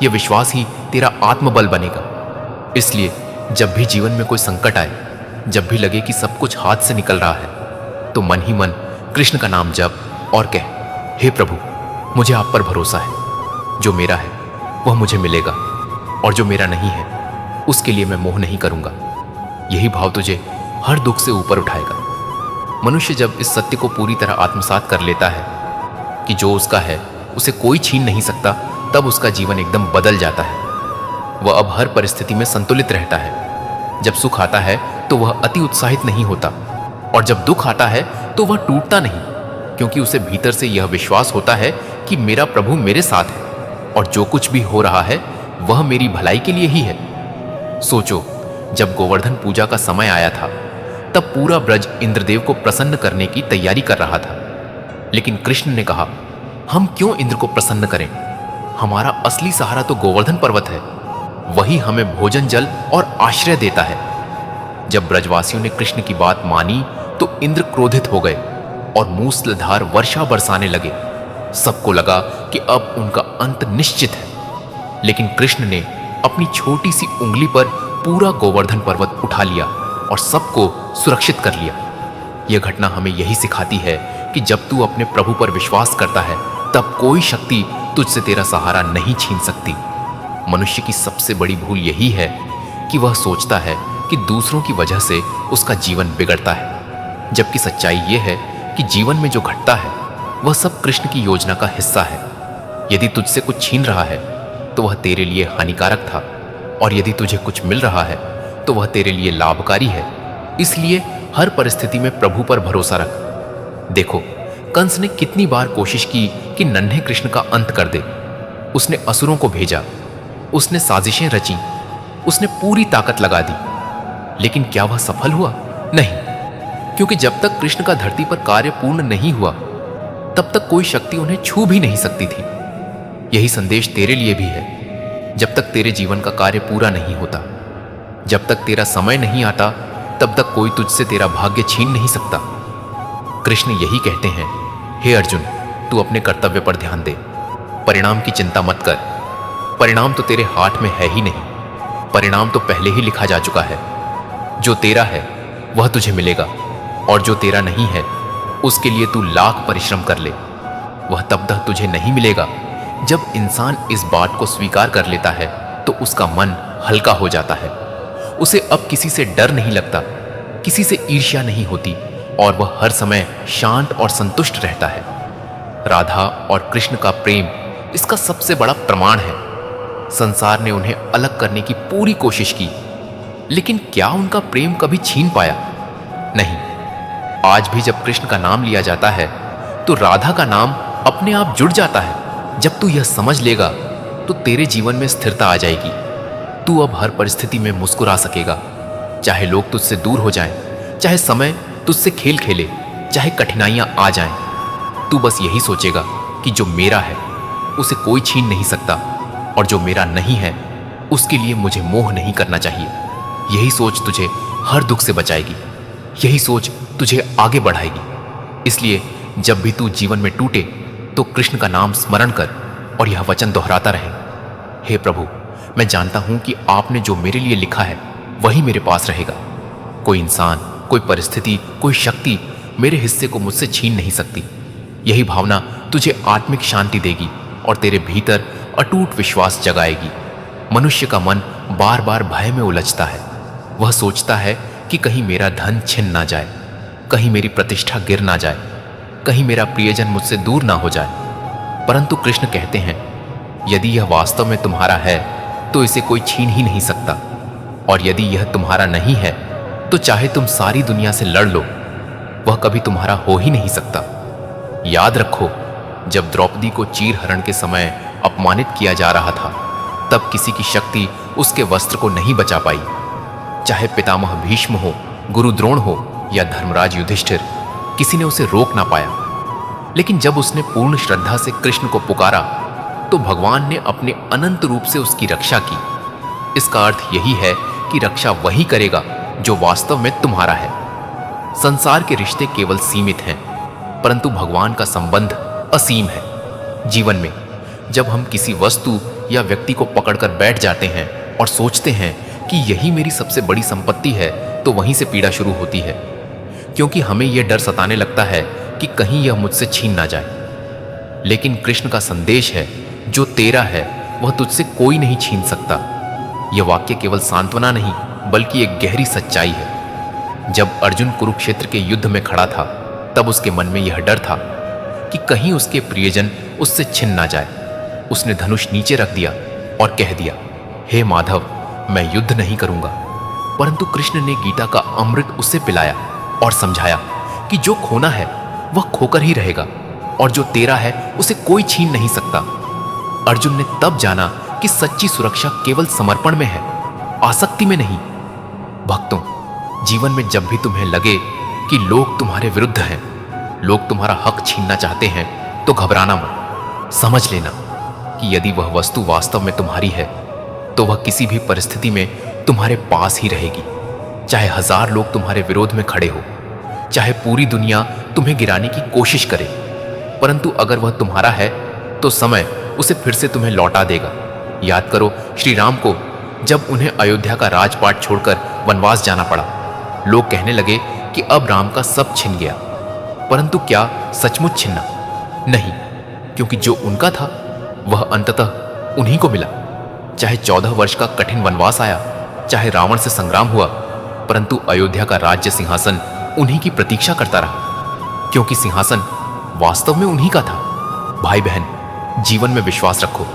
यह विश्वास ही तेरा आत्मबल बनेगा। इसलिए जब भी जीवन में कोई संकट आए, जब भी लगे कि सब कुछ हाथ से निकल रहा है, तो मन ही मन कृष्ण का नाम जप और कह, हे प्रभु, मुझे आप पर भरोसा है। जो मेरा है वह मुझे मिलेगा, और जो मेरा नहीं है उसके लिए मैं मोह नहीं करूंगा। यही भाव तुझे हर दुख से ऊपर उठाएगा। मनुष्य जब इस सत्य को पूरी तरह आत्मसात कर लेता है कि जो उसका है उसे कोई छीन नहीं सकता, तब उसका जीवन एकदम बदल जाता है। वह अब हर परिस्थिति में संतुलित रहता है। जब सुख आता है तो वह अति उत्साहित नहीं होता, और जब दुख आता है तो वह टूटता नहीं, क्योंकि उसे भीतर से यह विश्वास होता है कि मेरा प्रभु मेरे साथ है, और जो कुछ भी हो रहा है वह मेरी भलाई के लिए ही है। सोचो, जब गोवर्धन पूजा का समय आया था तब पूरा ब्रज इंद्रदेव को प्रसन्न करने की तैयारी कर रहा था, लेकिन कृष्ण ने कहा, हम क्यों इंद्र को प्रसन्न करें? हमारा असली सहारा तो गोवर्धन पर्वत है, वही हमें भोजन, जल और आश्रय देता है। जब ब्रजवासियों ने कृष्ण की बात मानी तो इंद्र क्रोधित हो गए और मूसलाधार वर्षा बरसाने लगे। सबको लगा कि अब उनका अंत निश्चित है, लेकिन कृष्ण ने अपनी छोटी सी उंगली पर पूरा गोवर्धन पर्वत उठा लिया और सबको सुरक्षित कर लिया। यह घटना हमें यही सिखाती है कि जब तू अपने प्रभु पर विश्वास करता है तब कोई शक्ति तुझसे तेरा सहारा नहीं छीन सकती। मनुष्य की सबसे बड़ी भूल यही है कि वह सोचता है कि दूसरों की वजह से उसका जीवन बिगड़ता है, जबकि सच्चाई यह है कि जीवन में जो घटता है वह सब कृष्ण की योजना का हिस्सा है। यदि तुझसे कुछ छीन रहा है तो वह तेरे लिए हानिकारक था, और यदि तुझे कुछ मिल रहा है तो वह तेरे लिए लाभकारी है। इसलिए हर परिस्थिति में प्रभु पर भरोसा रख। देखो, कंस ने कितनी बार कोशिश की कि नन्हे कृष्ण का अंत कर दे। उसने असुरों को भेजा, उसने साजिशें रची, उसने पूरी ताकत लगा दी, लेकिन क्या वह सफल हुआ? नहीं, क्योंकि जब तक कृष्ण का धरती पर कार्य पूर्ण नहीं हुआ तब तक कोई शक्ति उन्हें छू भी नहीं सकती थी। यही संदेश तेरे लिए भी है। जब तक तेरे जीवन का कार्य पूरा नहीं होता, जब तक तेरा समय नहीं आता तब तक कोई तुझसे तेरा भाग्य छीन नहीं सकता। कृष्ण यही कहते हैं, हे अर्जुन, तू अपने कर्तव्य पर ध्यान दे, परिणाम की चिंता मत कर। परिणाम तो तेरे हाथ में है ही नहीं, परिणाम तो पहले ही लिखा जा चुका है। जो तेरा है वह तुझे मिलेगा, और जो तेरा नहीं है उसके लिए तू लाख परिश्रम कर ले, वह तब तक तुझे नहीं मिलेगा। जब इंसान इस बात को स्वीकार कर लेता है तो उसका मन हल्का हो जाता है। उसे अब किसी से डर नहीं लगता, किसी से ईर्ष्या नहीं होती, और वह हर समय शांत और संतुष्ट रहता है। राधा और कृष्ण का प्रेम इसका सबसे बड़ा प्रमाण है। संसार ने उन्हें अलग करने की पूरी कोशिश की, लेकिन क्या उनका प्रेम कभी छीन पाया? नहीं। आज भी जब कृष्ण का नाम लिया जाता है तो राधा का नाम अपने आप जुड़ जाता है। जब तू यह समझ लेगा तो तेरे जीवन में स्थिरता आ जाएगी। तू अब हर परिस्थिति में मुस्कुरा सकेगा, चाहे लोग तुझसे दूर हो जाएं, चाहे समय तुझसे खेल खेले, चाहे कठिनाइयां आ जाएं। तू बस यही सोचेगा कि जो मेरा है उसे कोई छीन नहीं सकता, और जो मेरा नहीं है उसके लिए मुझे मोह नहीं करना चाहिए। यही सोच तुझे हर दुख से बचाएगी, यही सोच तुझे आगे बढ़ाएगी। इसलिए जब भी तू जीवन में टूटे तो कृष्ण का नाम स्मरण कर और यह वचन दोहराता रहे, हे प्रभु, मैं जानता हूं कि आपने जो मेरे लिए लिखा है वही मेरे पास रहेगा। कोई इंसान, कोई परिस्थिति, कोई शक्ति मेरे हिस्से को मुझसे छीन नहीं सकती। यही भावना तुझे आत्मिक शांति देगी और तेरे भीतर अटूट विश्वास जगाएगी। मनुष्य का मन बार बार भय में उलझता है। वह सोचता है कि कहीं मेरा धन छिन ना जाए, कहीं मेरी प्रतिष्ठा गिर ना जाए, कहीं मेरा प्रियजन मुझसे दूर ना हो जाए। परंतु कृष्ण कहते हैं, यदि यह वास्तव में तुम्हारा है तो इसे कोई छीन ही नहीं सकता, और यदि यह तुम्हारा नहीं है तो चाहे तुम सारी दुनिया से लड़ लो, वह कभी तुम्हारा हो ही नहीं सकता। याद रखो, जब द्रौपदी को चीरहरण के समय अपमानित किया जा रहा था, तब किसी की शक्ति उसके वस्त्र को नहीं बचा पाई। चाहे पितामह भीष्म हो, गुरु द्रोण हो या धर्मराज युधिष्ठिर, किसी ने उसे रोक ना पाया। लेकिन जब उसने पूर्ण श्रद्धा से कृष्ण को पुकारा तो भगवान ने अपने अनंत रूप से उसकी रक्षा की। इसका अर्थ यही है कि रक्षा वही करेगा जो वास्तव में तुम्हारा है। संसार के रिश्ते केवल सीमित हैं, परंतु भगवान का संबंध असीम है। जीवन में जब हम किसी वस्तु या व्यक्ति को पकड़कर बैठ जाते हैं और सोचते हैं कि यही मेरी सबसे बड़ी संपत्ति है, तो वहीं से पीड़ा शुरू होती है, क्योंकि हमें यह डर सताने लगता है कि कहीं यह मुझसे छीन ना जाए। लेकिन कृष्ण का संदेश है, जो तेरा है वह तुझसे कोई नहीं छीन सकता। यह वाक्य केवल सांत्वना नहीं बल्कि एक गहरी सच्चाई है। जब अर्जुन कुरुक्षेत्र के युद्ध में खड़ा था तब उसके मन में यह डर था कि कहीं उसके प्रियजन उससे छिन ना जाए। उसने धनुष नीचे रख दिया और कह दिया, हे माधव, मैं युद्ध नहीं करूंगा। परंतु कृष्ण ने गीता का अमृत उसे पिलाया और समझाया कि जो खोना है वह खोकर ही रहेगा, और जो तेरा है उसे कोई छीन नहीं सकता। अर्जुन ने तब जाना कि सच्ची सुरक्षा केवल समर्पण में है, आसक्ति में नहीं। भक्तों, जीवन में जब भी तुम्हें लगे कि लोग तुम्हारे विरुद्ध हैं, लोग तुम्हारा हक छीनना चाहते हैं, तो घबराना मत। समझ लेना कि यदि वह वस्तु वास्तव में तुम्हारी है तो वह किसी भी परिस्थिति में तुम्हारे पास ही रहेगी। चाहे 1000 लोग तुम्हारे विरोध में खड़े हो, चाहे पूरी दुनिया तुम्हें गिराने की कोशिश करे, परंतु अगर वह तुम्हारा है तो समय उसे फिर से तुम्हें लौटा देगा। याद करो श्री राम को, जब उन्हें अयोध्या का राजपाट छोड़कर वनवास जाना पड़ा। लोग कहने लगे कि अब राम का सब छिन गया, परंतु क्या सचमुच छिना? नहीं, क्योंकि जो उनका था वह अंततः उन्हीं को मिला। चाहे 14 वर्ष का कठिन वनवास आया, चाहे रावण से संग्राम हुआ, परंतु अयोध्या का राज्य सिंहासन उन्हीं की प्रतीक्षा करता रहा, क्योंकि सिंहासन वास्तव में उन्हीं का था। भाई बहन, जीवन में विश्वास रखो।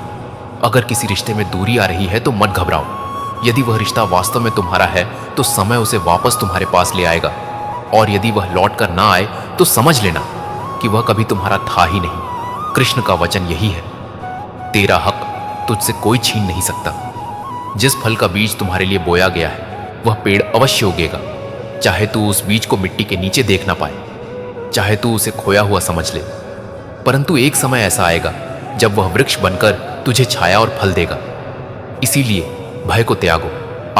अगर किसी रिश्ते में दूरी आ रही है तो मत घबराओ। यदि वह रिश्ता वास्तव में तुम्हारा है तो समय उसे वापस तुम्हारे पास ले आएगा, और यदि वह लौट कर ना आए तो समझ लेना कि वह कभी तुम्हारा था ही नहीं। कृष्ण का वचन यही है, तेरा हक तुझसे कोई छीन नहीं सकता। जिस फल का बीज तुम्हारे लिए बोया गया है वह पेड़ अवश्य उगेगा, चाहे तू उस बीज को मिट्टी के नीचे देख ना पाए, चाहे तू उसे खोया हुआ समझ ले, परंतु एक समय ऐसा आएगा जब वह वृक्ष बनकर तुझे छाया और फल देगा। इसीलिए भय को त्यागो,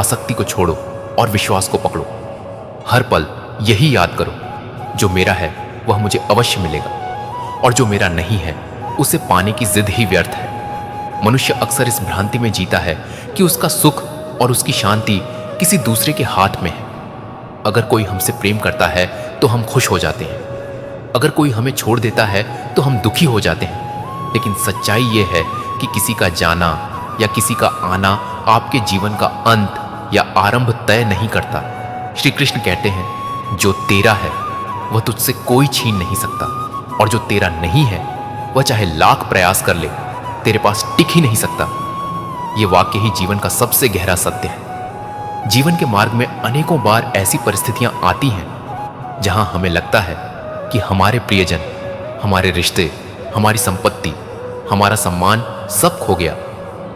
आसक्ति को छोड़ो और विश्वास को पकड़ो। हर पल यही याद करो, जो मेरा है वह मुझे अवश्य मिलेगा, और जो मेरा नहीं है उसे पाने की जिद ही व्यर्थ है। मनुष्य अक्सर इस भ्रांति में जीता है कि उसका सुख और उसकी शांति किसी दूसरे के हाथ में है। अगर कोई हमसे प्रेम करता है तो हम खुश हो जाते हैं, अगर कोई हमें छोड़ देता है तो हम दुखी हो जाते हैं। लेकिन सच्चाई यह है कि किसी का जाना या किसी का आना आपके जीवन का अंत या आरंभ तय नहीं करता। श्री कृष्ण कहते हैं, जो तेरा है वह तुझसे कोई छीन नहीं सकता, और जो तेरा नहीं है वह चाहे लाख प्रयास कर ले तेरे पास टिक ही नहीं सकता। यह वाक्य ही जीवन का सबसे गहरा सत्य है। जीवन के मार्ग में अनेकों बार ऐसी परिस्थितियां आती हैं जहां हमें लगता है कि हमारे प्रियजन, हमारे रिश्ते, हमारी संपत्ति, हमारा सम्मान सब खो गया।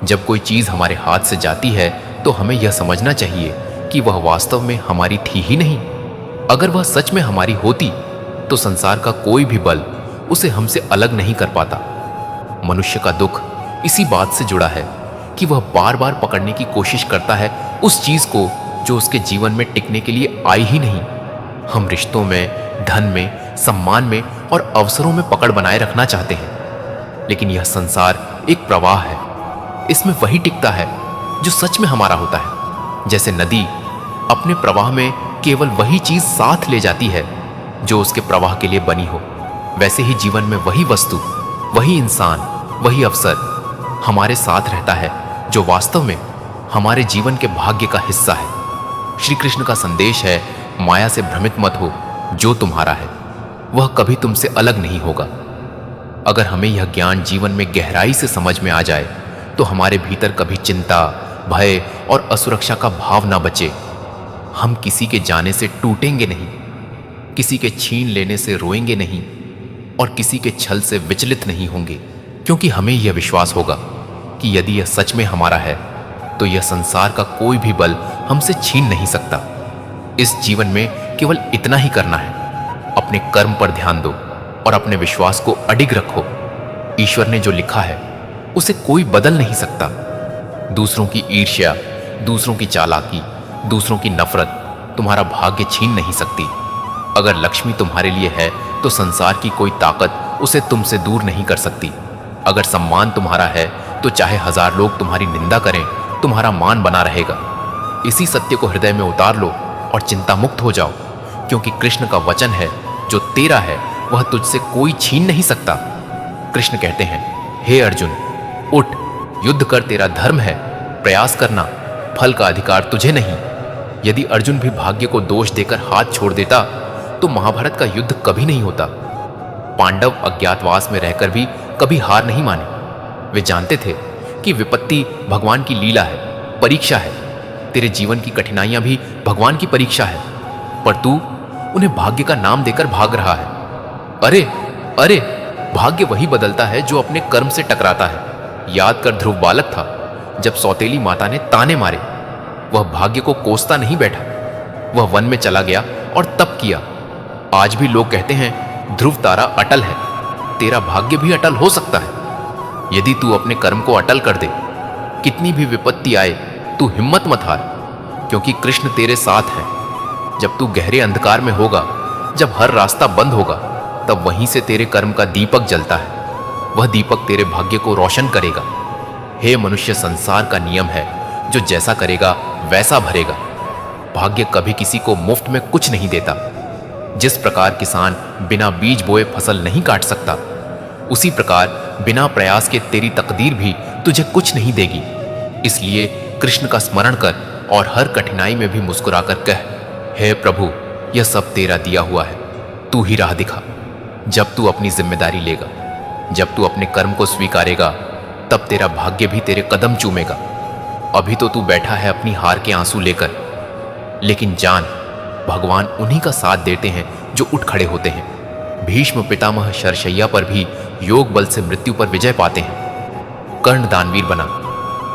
जब कोई चीज हमारे हाथ से जाती है तो हमें यह समझना चाहिए कि वह वास्तव में हमारी थी ही नहीं। अगर वह सच में हमारी होती तो संसार का कोई भी बल उसे हमसे अलग नहीं कर पाता। मनुष्य का दुख इसी बात से जुड़ा है कि वह बार बार पकड़ने की कोशिश करता है उस चीज को जो उसके जीवन में टिकने के लिए आई ही नहीं। हम रिश्तों में, धन में, सम्मान में और अवसरों में पकड़ बनाए रखना चाहते हैं, लेकिन यह संसार एक प्रवाह है। इसमें वही टिकता है जो सच में हमारा होता है। जैसे नदी अपने प्रवाह में केवल वही चीज साथ ले जाती है जो उसके प्रवाह के लिए बनी हो, वैसे ही जीवन में वही वस्तु, वही इंसान, वही अवसर हमारे साथ रहता है जो वास्तव में हमारे जीवन के भाग्य का हिस्सा है। श्री कृष्ण का संदेश है, माया से भ्रमित मत हो, जो तुम्हारा है वह कभी तुमसे अलग नहीं होगा। अगर हमें यह ज्ञान जीवन में गहराई से समझ में आ जाए तो हमारे भीतर कभी चिंता, भय और असुरक्षा का भाव ना बचे। हम किसी के जाने से टूटेंगे नहीं, किसी के छीन लेने से रोएंगे नहीं, और किसी के छल से विचलित नहीं होंगे, क्योंकि हमें यह विश्वास होगा कि यदि यह सच में हमारा है तो यह संसार का कोई भी बल हमसे छीन नहीं सकता। इस जीवन में केवल इतना ही करना है, अपने कर्म पर ध्यान दो और अपने विश्वास को अडिग रखो। ईश्वर ने जो लिखा है उसे कोई बदल नहीं सकता। दूसरों की ईर्ष्या, दूसरों की चालाकी, दूसरों की नफरत तुम्हारा भाग्य छीन नहीं सकती। अगर लक्ष्मी तुम्हारे लिए है तो संसार की कोई ताकत उसे तुमसे दूर नहीं कर सकती। अगर सम्मान तुम्हारा है तो चाहे 1000 लोग तुम्हारी निंदा करें, तुम्हारा मान बना रहेगा। इसी सत्य को हृदय में उतार लो और चिंता मुक्त हो जाओ, क्योंकि कृष्ण का वचन है, जो तेरा है वह तुझसे कोई छीन नहीं सकता। कृष्ण कहते हैं, हे अर्जुन, उठ, युद्ध कर, तेरा धर्म है, प्रयास करना, फल का अधिकार तुझे नहीं। यदि अर्जुन भी भाग्य को दोष देकर हाथ छोड़ देता तो महाभारत का युद्ध कभी नहीं होता। पांडव अज्ञातवास में रहकर भी कभी हार नहीं माने। वे जानते थे कि विपत्ति भगवान की लीला है, परीक्षा है। तेरे जीवन की कठिनाइयां भी भगवान की परीक्षा है, पर तू उन्हें भाग्य का नाम देकर भाग रहा है। अरे अरे, भाग्य वही बदलता है जो अपने कर्म से टकराता है। याद कर, ध्रुव बालक था जब सौतेली माता ने ताने मारे। वह भाग्य को कोसता नहीं बैठा, वह वन में चला गया और तप किया। आज भी लोग कहते हैं ध्रुव तारा अटल है। तेरा भाग्य भी अटल हो सकता है यदि तू अपने कर्म को अटल कर दे। कितनी भी विपत्ति आए तू हिम्मत मत हार, क्योंकि कृष्ण तेरे साथ है। जब तू गहरे अंधकार में होगा, जब हर रास्ता बंद होगा, तब वहीं से तेरे कर्म का दीपक जलता है। वह दीपक तेरे भाग्य को रोशन करेगा। हे मनुष्य, संसार का नियम है, जो जैसा करेगा वैसा भरेगा। भाग्य कभी किसी को मुफ्त में कुछ नहीं देता। जिस प्रकार किसान बिना बीज बोए फसल नहीं काट सकता, उसी प्रकार बिना प्रयास के तेरी तकदीर भी तुझे कुछ नहीं देगी। इसलिए कृष्ण का स्मरण कर और हर कठिनाई में भी मुस्कुराकर कह, हे प्रभु, यह सब तेरा दिया हुआ है, तू ही राह दिखा। जब तू अपनी जिम्मेदारी लेगा, जब तू अपने कर्म को स्वीकारेगा, तब तेरा भाग्य भी तेरे कदम चूमेगा। अभी तो तू बैठा है अपनी हार के आंसू लेकर, लेकिन जान, भगवान उन्हीं का साथ देते हैं जो उठ खड़े होते हैं। भीष्म पितामह शरशैया पर भी योग बल से मृत्यु पर विजय पाते हैं। कर्ण दानवीर बना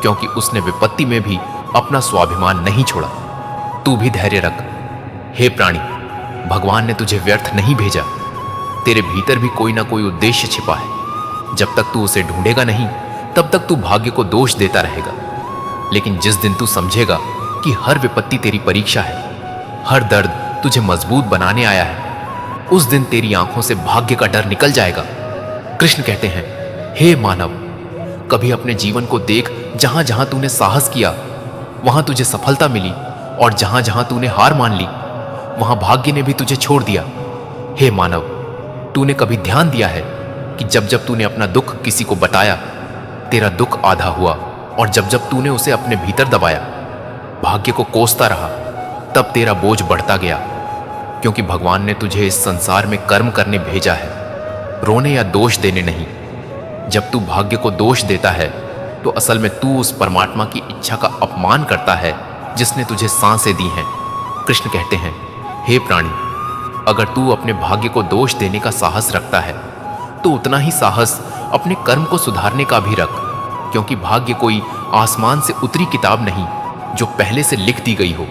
क्योंकि उसने विपत्ति में भी अपना स्वाभिमान नहीं छोड़ा। तू भी धैर्य रख। हे प्राणी, भगवान ने तुझे व्यर्थ नहीं भेजा। तेरे भीतर भी कोई ना कोई उद्देश्य छिपा है। जब तक तू उसे ढूंढेगा नहीं, तब तक तू भाग्य को दोष देता रहेगा। लेकिन जिस दिन तू समझेगा कि हर विपत्ति तेरी परीक्षा है, हर दर्द तुझे मजबूत बनाने आया है। उस दिन तेरी आंखों से भाग्य का डर निकल जाएगा। कृष्ण कहते हैं, हे मानव, कभी अपने जीवन को देख, जहां जहां तूने साहस किया वहां तुझे सफलता मिली, और जहां जहां तूने हार मान ली वहां भाग्य ने भी तुझे छोड़ दिया। हे मानव, तूने कभी ध्यान दिया है कि जब जब तूने अपना दुख किसी को बताया, तेरा दुख आधा हुआ, और जब जब तूने उसे अपने भीतर दबाया, भाग्य को कोसता रहा, तब तेरा बोझ बढ़ता गया। क्योंकि भगवान ने तुझे इस संसार में कर्म करने भेजा है, रोने या दोष देने नहीं। जब तू भाग्य को दोष देता है तो असल में तू उस परमात्मा की इच्छा का अपमान करता है जिसने तुझे सांसें दी हैं। कृष्ण कहते हैं, हे प्राणी, अगर तू अपने भाग्य को दोष देने का साहस रखता है तो उतना ही साहस अपने कर्म को सुधारने का भी रख। क्योंकि भाग्य कोई आसमान से उतरी किताब नहीं जो पहले से लिख दी गई हो।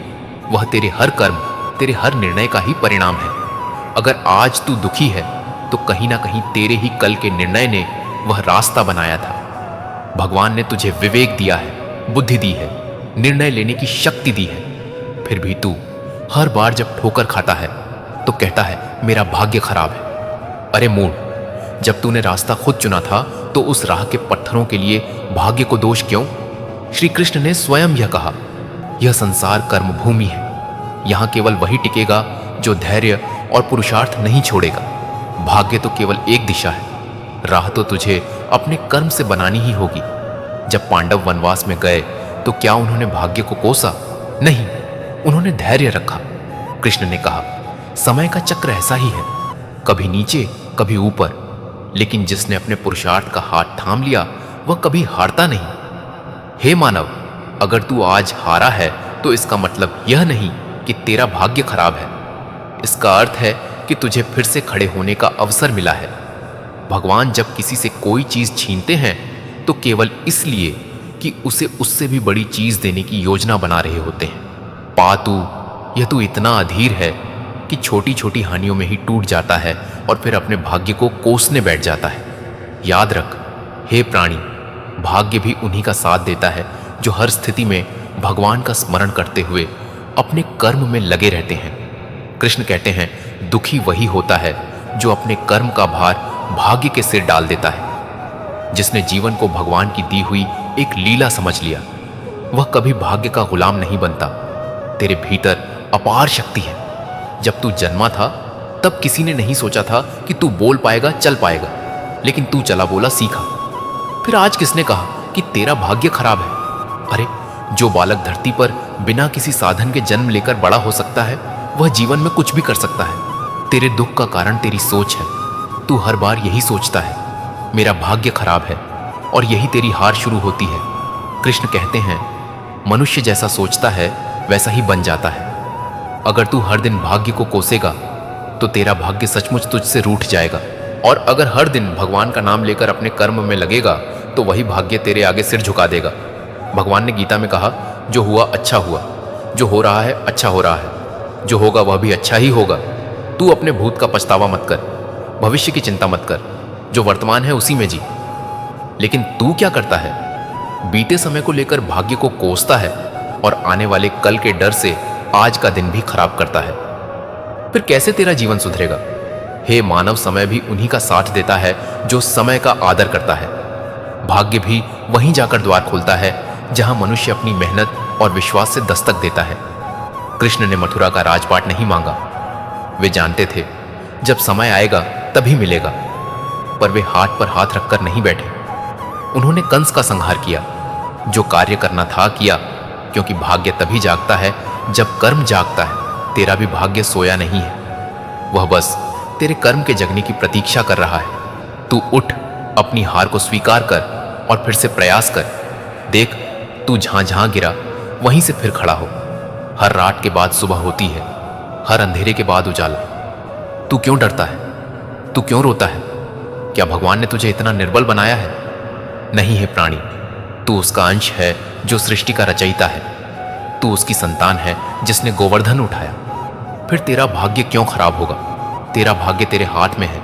वह तेरे हर कर्म, तेरे हर निर्णय का ही परिणाम है। अगर आज तू दुखी है तो कहीं ना कहीं तेरे ही कल के निर्णय ने वह रास्ता बनाया था। भगवान ने तुझे विवेक दिया है, बुद्धि दी है, निर्णय लेने की शक्ति दी है। फिर भी तू हर बार जब ठोकर खाता है तो कहता है, मेरा भाग्य खराब है। अरे मूढ़, जब तूने रास्ता खुद चुना था तो उस राह के पत्थरों के लिए भाग्य को दोष क्यों? श्री कृष्ण ने स्वयं यह कहा, यह संसार कर्मभूमि है। यहां केवल वही टिकेगा जो धैर्य और पुरुषार्थ नहीं छोड़ेगा। भाग्य तो केवल एक दिशा है, राह तो तुझे अपने कर्म से बनानी ही होगी। जब पांडव वनवास में गए तो क्या उन्होंने भाग्य को कोसा? नहीं, उन्होंने धैर्य रखा। कृष्ण ने कहा, समय का चक्र ऐसा ही है, कभी नीचे कभी ऊपर, लेकिन जिसने अपने पुरुषार्थ का हाथ थाम लिया वह कभी हारता नहीं। हे मानव, अगर तू आज हारा है तो इसका मतलब यह नहीं कि तेरा भाग्य खराब है। इसका अर्थ है कि तुझे फिर से खड़े होने का अवसर मिला है। भगवान जब किसी से कोई चीज छीनते हैं तो केवल इसलिए कि उसे उससे भी बड़ी चीज देने की योजना बना रहे होते हैं। पा तू, यह तू इतना अधीर है कि छोटी छोटी हानियों में ही टूट जाता है और फिर अपने भाग्य को कोसने बैठ जाता है। याद रख, हे प्राणी, भाग्य भी उन्हीं का साथ देता है जो हर स्थिति में भगवान का स्मरण करते हुए अपने कर्म में लगे रहते हैं। कृष्ण कहते हैं, दुखी वही होता है जो अपने कर्म का भार भाग्य के सिर डाल देता है। जिसने जीवन को भगवान की दी हुई एक लीला समझ लिया, वह कभी भाग्य का गुलाम नहीं बनता। तेरे भीतर अपार शक्ति है। जब तू जन्मा था तब किसी ने नहीं सोचा था कि तू बोल पाएगा, चल पाएगा, लेकिन तू चला बोला सीखा। फिर आज किसने कहा कि तेरा भाग्य खराब है? अरे, जो बालक धरती पर बिना किसी साधन के जन्म लेकर बड़ा हो सकता है वह जीवन में कुछ भी कर सकता है। तेरे दुख का कारण तेरी सोच है। तू हर बार यही सोचता है, मेरा भाग्य खराब है, और यही तेरी हार शुरू होती है। कृष्ण कहते हैं, मनुष्य जैसा सोचता है वैसा ही बन जाता है। अगर तू हर दिन भाग्य को कोसेगा तो तेरा भाग्य सचमुच तुझसे रूठ जाएगा, और अगर हर दिन भगवान का नाम लेकर अपने कर्म में लगेगा तो वही भाग्य तेरे आगे सिर झुका देगा। भगवान ने गीता में कहा, जो हुआ अच्छा हुआ, जो हो रहा है अच्छा हो रहा है, जो होगा वह भी अच्छा ही होगा। तू अपने भूत का पछतावा मत कर, भविष्य की चिंता मत कर, जो वर्तमान है उसी में जी। लेकिन तू क्या करता है? बीते समय को लेकर भाग्य को कोसता है और आने वाले कल के डर से आज का दिन भी खराब करता है। फिर कैसे तेरा जीवन सुधरेगा? हे मानव, समय भी उन्हीं का साथ देता है जो समय का आदर करता है। भाग्य भी वहीं जाकर द्वार खोलता है जहां मनुष्य अपनी मेहनत और विश्वास से दस्तक देता है। कृष्ण ने मथुरा का राजपाट नहीं मांगा। वे जानते थे जब समय आएगा तभी मिलेगा, पर वे हाथ पर हाथ रखकर नहीं बैठे। उन्होंने कंस का संहार किया। जो कार्य करना था किया, क्योंकि भाग्य तभी जागता है जब कर्म जागता है। तेरा भी भाग्य सोया नहीं है, वह बस तेरे कर्म के जगने की प्रतीक्षा कर रहा है। तू उठ, अपनी हार को स्वीकार कर और फिर से प्रयास कर। देख, तू जहां जहां गिरा वहीं से फिर खड़ा हो। हर रात के बाद सुबह होती है, हर अंधेरे के बाद उजाला। तू क्यों डरता है? तू क्यों रोता है? क्या भगवान ने तुझे इतना निर्बल बनाया है? नहीं है प्राणी, तू उसका अंश है जो सृष्टि का रचयिता है। तू उसकी संतान है जिसने गोवर्धन उठाया। फिर तेरा भाग्य क्यों खराब होगा? तेरा भाग्य तेरे हाथ में है।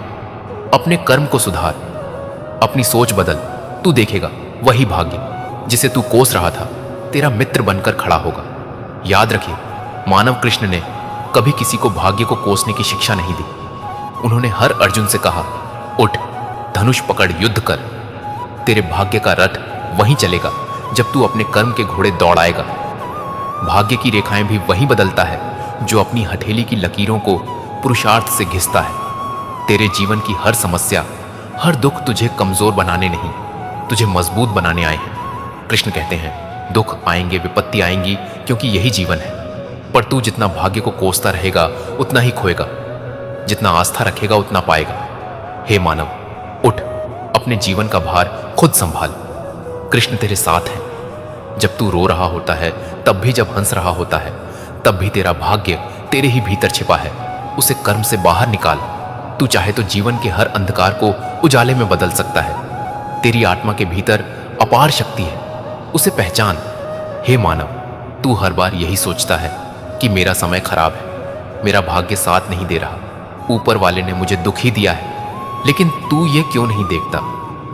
अपने कर्म को सुधार, अपनी सोच बदल। तू देखेगा वही भाग्य जिसे तू कोस रहा था तेरा मित्र बनकर खड़ा होगा। याद रखिए, मानव कृष्ण ने कभी किसी को भाग्य को कोसने की शिक्षा नहीं दी। उन्होंने हर अर्जुन से कहा, उठ, धनुष पकड़, युद्ध कर। तेरे भाग्य का रथ वहीं चलेगा जब तू अपने कर्म के घोड़े दौड़ाएगा। भाग्य की रेखाएं भी वही बदलता है जो अपनी हथेली की लकीरों को पुरुषार्थ से घिसता है। तेरे जीवन की हर समस्या, हर दुख तुझे कमजोर बनाने नहीं, तुझे मजबूत बनाने आए हैं। कृष्ण कहते हैं, दुख आएंगे, विपत्ति आएंगी, क्योंकि यही जीवन है। पर तू जितना भाग्य को कोसता रहेगा उतना ही खोएगा, जितना आस्था रखेगा उतना पाएगा। हे मानव, उठ, अपने जीवन का भार खुद संभाल। कृष्ण तेरे साथ हैं। जब तू रो रहा होता है, तब भी जब हंस रहा होता है, तब भी तेरा भाग्य तेरे ही भीतर छिपा है। उसे कर्म से बाहर निकाल। तू चाहे तो जीवन के हर अंधकार को उजाले में बदल सकता है। तेरी आत्मा के भीतर अपार शक्ति है, उसे पहचान। हे मानव, तू हर बार यही सोचता है कि मेरा समय खराब है, मेरा भाग्य साथ नहीं दे रहा, ऊपर वाले ने मुझे दुख ही दिया है। लेकिन तू ये क्यों नहीं देखता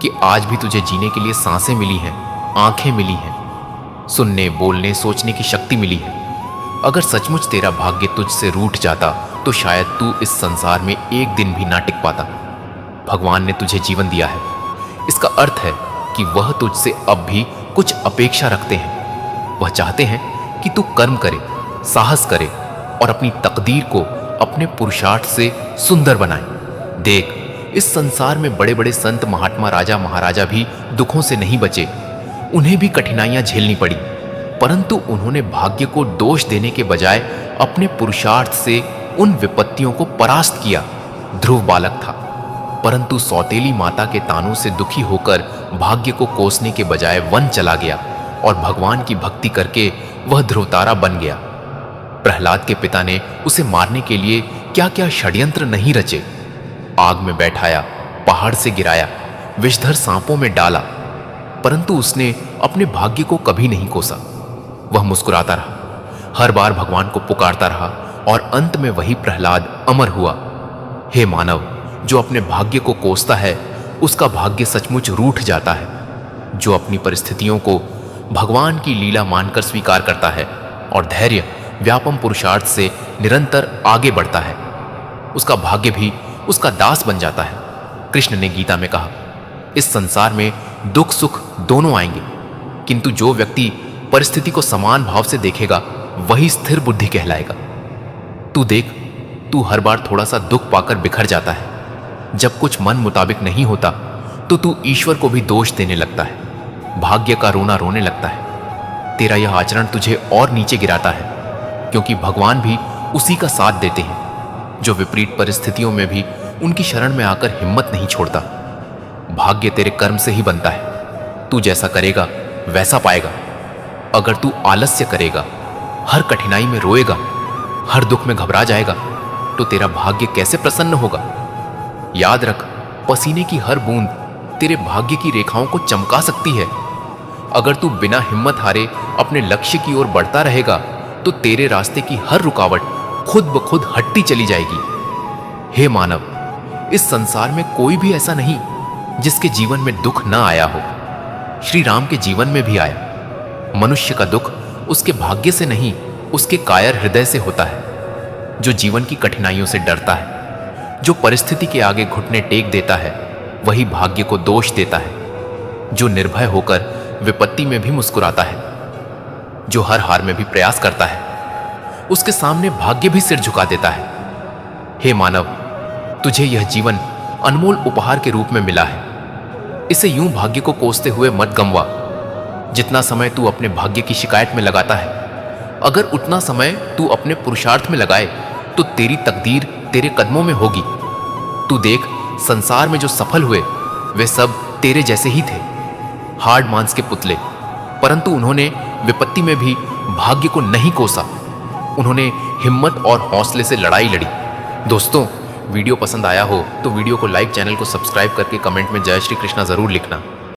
कि आज भी तुझे जीने के लिए सांसें मिली हैं, आंखें मिली हैं, सुनने, बोलने, सोचने की शक्ति मिली है। अगर सचमुच तेरा भाग्य तुझसे रूठ जाता तो शायद तू इस संसार में एक दिन भी ना टिक पाता। भगवान ने तुझे जीवन दिया है, इसका अर्थ है कि वह तुझसे अब भी कुछ अपेक्षा रखते हैं। वह चाहते हैं कि तू कर्म करे, साहस करे और अपनी तकदीर को अपने पुरुषार्थ से सुंदर बनाए। देख, इस संसार में बड़े बड़े संत, महात्मा, राजा, महाराजा भी दुखों से नहीं बचे। उन्हें भी कठिनाइयां झेलनी पड़ी, परंतु उन्होंने भाग्य को दोष देने के बजाय अपने पुरुषार्थ से उन विपत्तियों को परास्त किया। ध्रुव बालक था, परंतु सौतेली माता के तानों से दुखी होकर भाग्य को कोसने के बजाय वन चला गया और भगवान की भक्ति करके वह ध्रुवतारा बन गया। प्रहलाद के पिता ने उसे मारने के लिए क्या क्या षड्यंत्र नहीं रचे। आग में बैठाया, पहाड़ से गिराया, विषधर सांपों में डाला, परंतु उसने अपने भाग्य को कभी नहीं कोसा। वह मुस्कुराता रहा, हर बार भगवान को पुकारता रहा और अंत में वही प्रहलाद अमर हुआ। हे मानव, जो अपने भाग्य को कोसता है उसका भाग्य सचमुच रूठ जाता है। जो अपनी परिस्थितियों को भगवान की लीला मानकर स्वीकार करता है और धैर्य, व्यापम पुरुषार्थ से निरंतर आगे बढ़ता है, उसका भाग्य भी उसका दास बन जाता है। कृष्ण ने गीता में कहा, इस संसार में दुख सुख दोनों आएंगे, किंतु जो व्यक्ति परिस्थिति को समान भाव से देखेगा वही स्थिर बुद्धि कहलाएगा। तू देख, तू हर बार थोड़ा सा दुख पाकर बिखर जाता है। जब कुछ मन मुताबिक नहीं होता तो तू ईश्वर को भी दोष देने लगता है, भाग्य का रोना रोने लगता है। तेरा यह आचरण तुझे और नीचे गिराता है, क्योंकि भगवान भी उसी का साथ देते हैं जो विपरीत परिस्थितियों में भी उनकी शरण में आकर हिम्मत नहीं छोड़ता। भाग्य तेरे कर्म से ही बनता है, तू जैसा करेगा वैसा पाएगा। अगर तू आलस्य करेगा, हर कठिनाई में रोएगा, हर दुख में घबरा जाएगा, तो तेरा भाग्य कैसे प्रसन्न होगा। याद रख, पसीने की हर बूंद तेरे भाग्य की रेखाओं को चमका सकती है। अगर तू बिना हिम्मत हारे अपने लक्ष्य की ओर बढ़ता रहेगा तो तेरे रास्ते की हर रुकावट खुद ब खुद हटती चली जाएगी। हे मानव, इस संसार में कोई भी ऐसा नहीं जिसके जीवन में दुख ना आया हो। श्री राम के जीवन में भी आया। मनुष्य का दुख उसके भाग्य से नहीं, उसके कायर हृदय से होता है। जो जीवन की कठिनाइयों से डरता है, जो परिस्थिति के आगे घुटने टेक देता है, वही भाग्य को दोष देता है। जो निर्भय होकर विपत्ति में भी मुस्कुराता है, जो हर हार में भी प्रयास करता है, उसके सामने भाग्य भी सिर झुका देता है। हे मानव, तुझे यह जीवन अनमोल उपहार के रूप में मिला है। इसे यूं भाग्य को कोसते हुए मत गंवा। जितना समय तू अपने भाग्य की शिकायत में लगाता है, अगर उतना समय तू अपने पुरुषार्थ में लगाए तो तेरी तकदीर तेरे कदमों में होगी। तू देख, संसार में जो सफल हुए वे सब तेरे जैसे ही थे, हार्ड मांस के पुतले, परंतु उन्होंने विपत्ति में भी भाग्य को नहीं कोसा। उन्होंने हिम्मत और हौसले से लड़ाई लड़ी। दोस्तों, वीडियो पसंद आया हो तो वीडियो को लाइक, चैनल को सब्सक्राइब करके कमेंट में जय श्री कृष्णा जरूर लिखना।